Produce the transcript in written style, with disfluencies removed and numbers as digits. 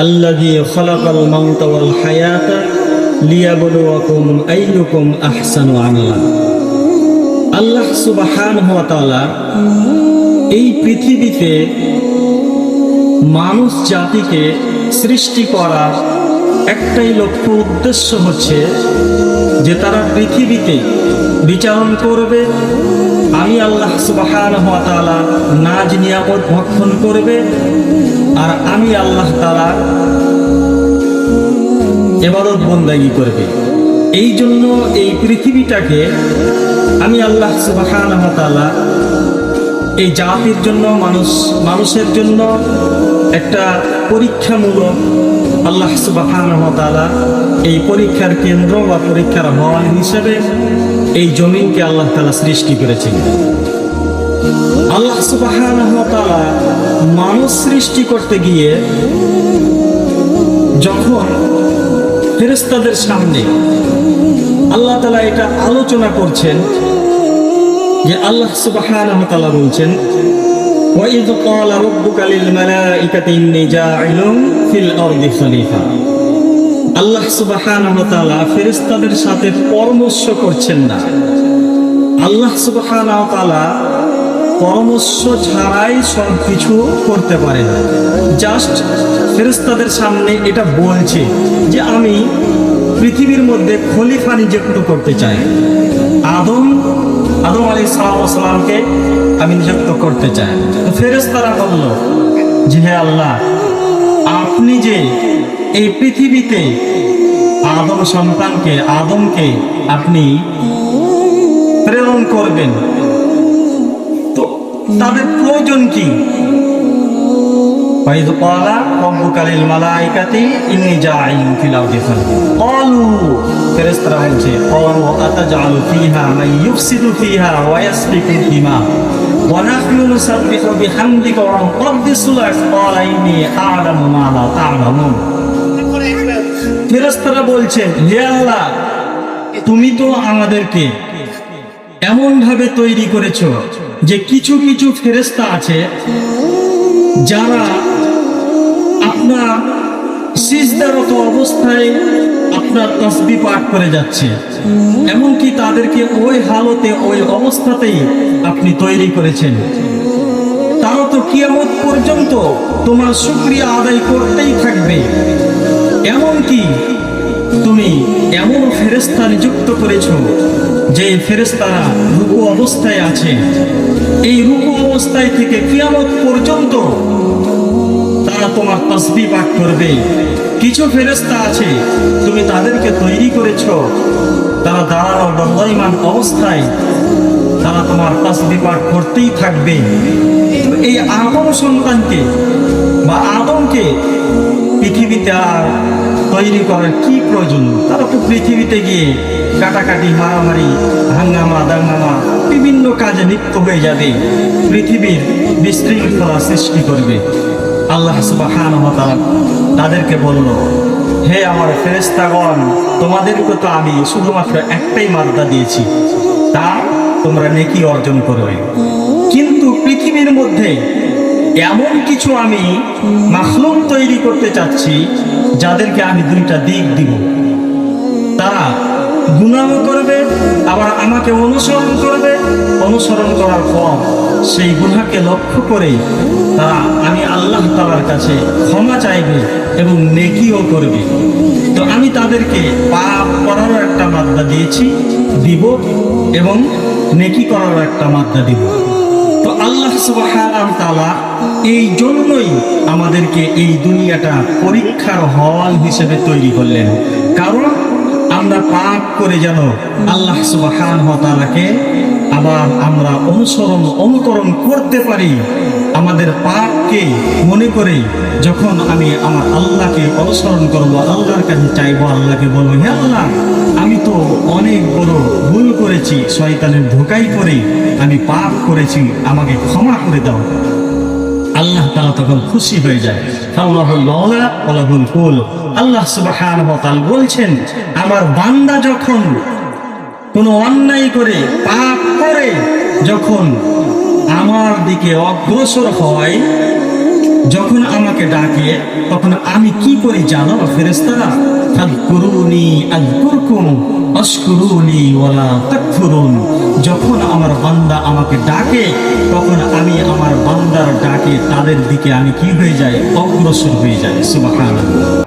আল্লাযী খালাকাল মাউতা ওয়াল হায়াতা লিয়াবলুয়াকুম আইয়ুকুম আহসানু আমালা। আল্লাহ সুবহানাহু ওয়া তাআলা এই পৃথিবীতে মানুষ জাতিকে সৃষ্টি করার একটাই লক্ষ্য উদ্দেশ্য হচ্ছে যে তারা পৃথিবীতে বিচারণ করবে, আমি আল্লাহ সুবহানাহু ওয়া তাআলা নাজ নিয়ামত ভক্ষণ করবে, আর আমি আল্লাহ তাআলা ইবাদত বন্দেগী করবে। এই জন্য এই পৃথিবীটাকে আমি আল্লাহ সুবহানাহু ওয়া তাআলা এই জাতির জন্য মানুষের জন্য একটা পরীক্ষামূলক আল্লাহ সুবহানাহু ওয়া তাআলা এই পরীক্ষার কেন্দ্র বা পরীক্ষার হল হিসেবে এই জমিনকে আল্লাহ তাআলা সৃষ্টি করেছেন। আল্লাহ সুবহানাহু ওয়া তাআলা মানুষ সৃষ্টি করতে গিয়ে যখন ফেরেশতাদের সামনে আল্লাহ তাআলা এটা আলোচনা করছেন যে আল্লাহ সুবহানাহু ওয়া তাআলা বলছেন, وَإِذْ قَالَ رَبُّكَ لِلْمَلَائِكَةِ إِنِّي جَاعِلٌ فِي الْأَرْضِ خَلِيفَةً। আল্লাহ সুবহানাহু ওয়া তাআলা ফেরেশতাদের সাথে পরামর্শ করছেন না। আল্লাহ সুবহানাহু ওয়া তাআলা পরামর্শ ছাড়াই সব কিছু করতে পারে না। জাস্ট ফেরেশতাদের সামনে এটা বলছে যে আমি পৃথিবীর মধ্যে খলিফা নিযুক্ত করতে চাই, আদম আলাইহিস সালামকে আমি নিযুক্ত করতে চাই। তো ফেরেশতারা বলল যে হে আল্লাহ, আপনি যে এই পৃথিবীতে আদমকে আপনি প্রেরণ করবেন, তো তাদের প্রয়োজন কি? وَإِذْ قَالَ رَبُّكَ لِلْمَلَائِكَةِ إِنِّي جَاعِلٌ فِي الْأَرْضِ خَلِيفَةً قَالُوا ফেরেশতারা বলছে قَالُوا أَتَجْعَلُ فِيهَا مَن يُفْسِدُ فِيهَا وَيَسْفِكُ الدِّمَاءَ وَنَحْنُ نُسَبِّحُ بِحَمْدِكَ وَنُقَدِّسُ لَكَ قَالَ إِنِّي أَعْلَمُ مَا لَا تَعْلَمُونَ। ফেরেশতারা বলছেন, হে আল্লাহ, তুমি তো আমাদেরকে এমন ভাবে তৈরি করেছো যে কিছু কিছু ফেরেশতা আছে যারা আপনার সিজদারত অবস্থায় আপনার তাসবিহ পাঠ করে যাচ্ছে, এমনকি তাদেরকে ওই হালতে ওই অবস্থাতেই আপনি তৈরি করেছেন। তারা তো কিয়ামত পর্যন্ত তোমার শুকরিয়া আদায় করতেই থাকবে। এমনকি তুমি এমন ফেরেশতা নিযুক্ত করেছো যে ফেরেশতারা রুকু অবস্থায় আছে, এই রুকু অবস্থায় থেকে কিয়ামত পর্যন্ত তারা তোমার তাসবিহ পাঠ করবে। কিছু ফেরেশতা আছে তুমি তাদেরকে তৈরি করেছো, তারা দাঁড়ানো দণ্ডায়মান অবস্থায় তারা তোমার তাসবিহ পাঠ করতেই থাকবে। এই আদম সন্তানকে বা আদমকে পৃথিবীতে আর তৈরি করার কি প্রয়োজন? তারা তো পৃথিবীতে গিয়ে কাটাকাটি, মারামারি, হাঙ্গামা দাঙ্গামা বিভিন্ন কাজে লিপ্ত হয়ে যাবে, পৃথিবীর বিশৃঙ্খলা সৃষ্টি করবে। আল্লাহ সুবহানাহু ওয়া তাআলা তাদেরকে বলল, হে আমার ফেরেশতাগণ, তোমাদেরকে তো আমি শুধুমাত্র একটাই মাদ্দা দিয়েছি, তা তোমরা নেকি অর্জন করবে। কিন্তু পৃথিবীর মধ্যে এমন কিছু আমি মাখলুক তৈরি করতে চাচ্ছি যাদেরকে আমি দুইটা দিক দিব। তারা গুনাহ করবে, আবার আমাকে অনুসরণ করবে। অনুসরণ করার পর সেই গুনাহকে লক্ষ্য করে তারা আমি আল্লাহ তাআলার কাছে ক্ষমা চাইবে এবং নেকিও করবে। তো আমি তাদেরকে পাপ করারও একটা মাদ্দা দিয়েছি, দিব, এবং নেকি করারও একটা মাদ্দা দিব। তো আল্লাহ সুবহানাহু ওয়া তাআলা এই জন্যই আমাদেরকে এই দুনিয়াটা পরীক্ষার হল হিসেবে তৈরি করলেন, কারণ আমরা পাপ করে যেন আল্লাহ সুবহানাহু ওয়া তাআলাকে আবার আমরা অনুকরণ করতে পারি। আমাদের পাপকে মনে করে যখন আমি আমার আল্লাহকে অনুসরণ করব, আল্লাহর কাছে চাইবো, আল্লাহকে বলবো, হে আল্লাহ, আমি তো অনেক বড় ভুল করেছি, শয়তানের ধোঁকায় পড়ে আমি পাপ করেছি, আমাকে ক্ষমা করে দাও। আল্লাহ তাআলা তখন খুশি হয়ে যায়। আল্লাহ সুবহানাহু ওয়া তাআলা বলছেন, আমার বান্দা যখন কোনো অন্যায় করে পাপ করে যখন আমার দিকে অগ্রসর হয়, যখন আমাকে ডাকে তখন আমি কি করি জানো ফেরেশতারা? ফাযকুরুনি আযকুরকুম ওয়াশকুরুনি ওয়ালা তাকফুরুন। যখন আমার বান্দা আমাকে ডাকে তখন আমি আমার বান্দার ডাকে তাদের দিকে আমি কি হয়ে যাই? অগ্রসর হয়ে যাই। সুবহানাল্লাহ।